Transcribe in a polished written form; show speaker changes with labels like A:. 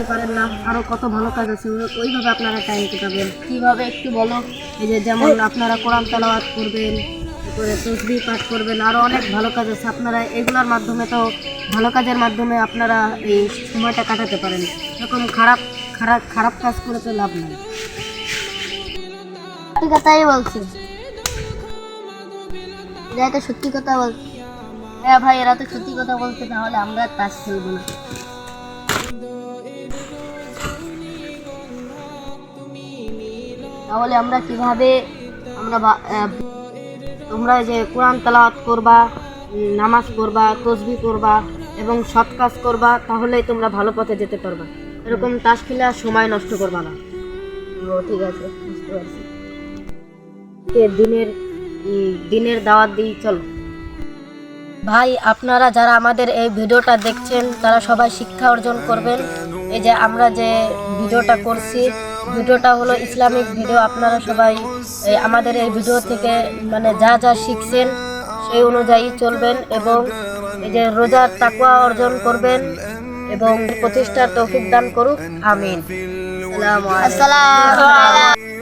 A: পারেন না, আরও কত ভালো কাজ আছে, ওইভাবে আপনারা টাইম কাটাবেন। কীভাবে একটু বলো? এই যে যেমন আপনারা কোরআন তেলাওয়াত করবেন, তারপরে তসবিহ পাঠ করবেন, আরও অনেক ভালো কাজ আছে। আপনারা এগুলোর মাধ্যমে তো ভালো কাজের মাধ্যমে আপনারা এই সময়টা কাটাতে পারেন। এরকম খারাপ খারাপ খারাপ কাজ করে তো লাভ নেই। সত্যি কথাই বলছি, এরা তো সত্যি কথা বলছে। হ্যাঁ ভাই, এরা তো সত্যি কথা বলছে, তাহলে আমরা তাস খেলবো না। তাহলে আমরা কিভাবে আমরা তোমরা যে কোরআন তেলাওয়াত করবা, নামাজ পড়বা, তসবিহ করবা এবং সৎ কাজ করবা, তাহলেই তোমরা ভালো পথে যেতে পারবা। এরকম তাস খেলে আর সময় নষ্ট করবা না। ও ঠিক আছে, বুঝতে পারছি। দিনের দিনের দাওয়াত দিই, চলো ভাই। আপনারা যারা আমাদের এই ভিডিওটা দেখছেন তারা সবাই শিক্ষা অর্জন করবেন। এই যে আমরা যে ভিডিওটা করছি, ভিডিওটা হলো ইসলামিক ভিডিও। আপনারা সবাই আমাদের এই ভিডিও থেকে মানে যা যা শিখছেন সেই অনুযায়ী চলবেন এবং এই যে রোজার তাকওয়া অর্জন করবেন এবং প্রতিষ্ঠার তৌফিক দান করুক, আমিন। আসসালামু আলাইকুম।